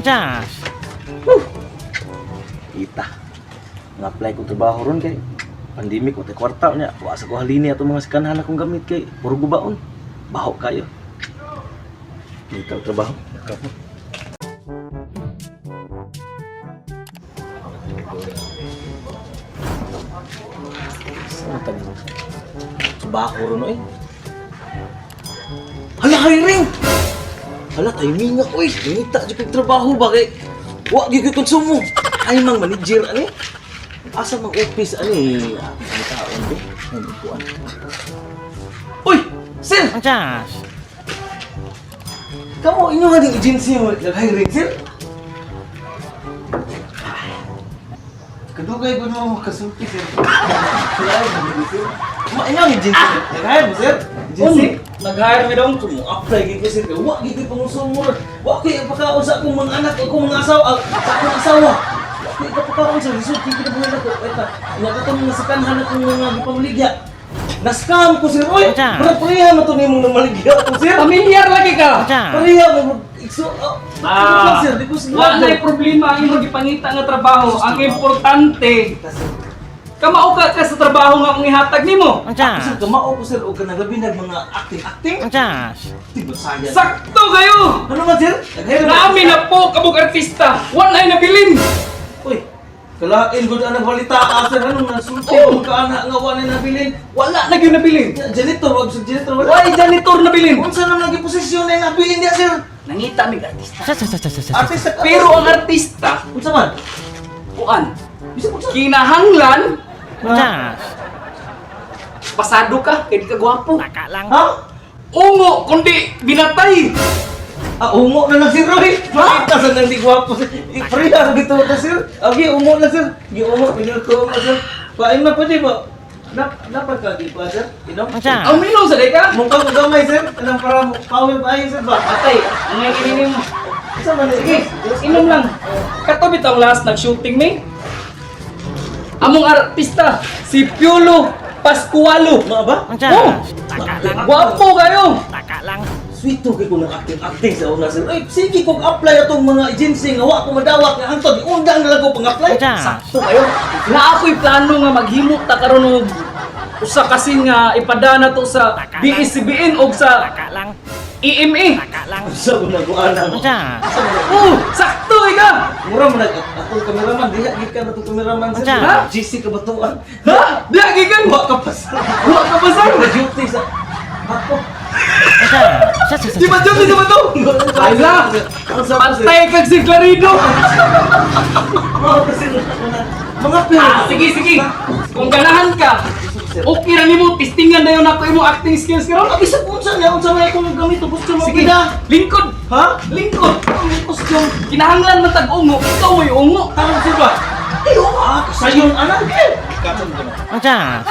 Anjas. Kita. Nga-apply ko trabaho ron kay pandemic o kwarta niya. Wa sa ko halini ato mga sikanhan akong gamit kay puro gubaon. Baho kayo. Kita og trabaho. Kapo. Saan tayo? Trabaho ron eh. Hala, hiring! Hala, timing nga, uy! Nangita dyan kong trabaho ba kay... Wa, di ko konsumo! Ay, mang manager, ani? Asa mang office, ani? Ang taon ko? Ang ikuan. Uy! Sir! Anjas. Kamu, inyo nga ding agency mo nag-hiring, sir? Kadugay ko naman makasulti, sir. Kailangan mo, sir. Inyo ang agency, nag-hire mo, sir? Agency? Nag-hire mo daw, apply gito, sir. Wa, gito pangusumor. Wa, kayo pagkaon sa akong mga anak, akong mga asawa, sa akong asawa. Wa, kayo pagkaon sa resort, gito na buhay na ko. Ito, inakatong mga sakanhan akong mga gipamaligya. Na-scam ko, sir. Uy, pareha mo ito na yung maligya ko, sir. Pamilyar lagi ka. Anjas. Pareha mo, sir, di ko Wala na problema ang imong gipangita nga trabaho. Ang importante, kamao ka sa trabaho nga ang ihatag nimo. Sir, Anjas. kamao ko, sir, o ka naglabi ng mga acting-acting. Anjas. Tiba saya. Sakto kayo. Ano man, sir? Nag-hire mo. Nami na po kabog artista. Wala ay nabilin. Uy, kalain ko na balita ka, sir. Anong nasulti mo ka anak nga wala na nabilin? Wala na gyud nabilin. Janitor, wag sa janitor. Wala ay janitor nabilin. Kung saan ang naging posisyon na yung nabilin niya, sir? Nangita mig artista. Sa. Artista ka. Pero ang artista, Kung saan man? kuan, Bisa kung saan? kinahanglan Anjas. pasado ka kay di ka gwapo. Taka lang. Ha? Ungo kundi binatay. Ungo na lang, sir, Roy. Makita sa nang di gwapo, sir. Pareha na dito ka, sir. Okay, ungo na, sir. Ungo, pinuto mo, sir. Pain na pwede ba? Napagkagi pa, sir? Inom? Anjas. Ang minom sa ka. Mukha mo gamay, sir. Anong para power ba ay, sir ba? Atay, ang ininom mo. Saan man Sige, inom lang. Katabi tang last nag-shooting ni. Among artista, si Piolo Pascualo. Mga ba? Anjas. Taka lang. Gwapo kayo. Taka lang. Sweet to kay ko ng acting sa una, sir. Ay, sige kong apply atong mga agency nga wa ko madawat nga antod. Undang na lang ko pang-apply. Anjas. Sakto kayo. Na ako'y plano nga maghimot ta karon og usa kasi nga ipadana to sa BSCBN o sa Taka lang. EMA. Taka lang. Sa una ko anang. Anjas. Oh, sakto ka. Mura mo atong kameraman, diha gid ka na atong kameraman, sir. Andiyan. Ha? GC ka batuan. Ha? Lagi kan. Wa ka pa, sir. Wa ka ba sa? Duty sa ako. Anjas. Di ba joke di ba to? Ay la. Patay kag si Clarido. Mga pera. Sige, sige. Kung ganahan ka, okay ra nimo testingan dayon ako imo acting skills karon. Isa po unsa niya, unsa may akong gamit o gusto mo Sige, pida? lingkod. Ha? Lingkod. Costume. Kinahanglan man tag ungo. Ikaw ay ungo. Tarong sir ba? Ayo, sayon anak. Anjas.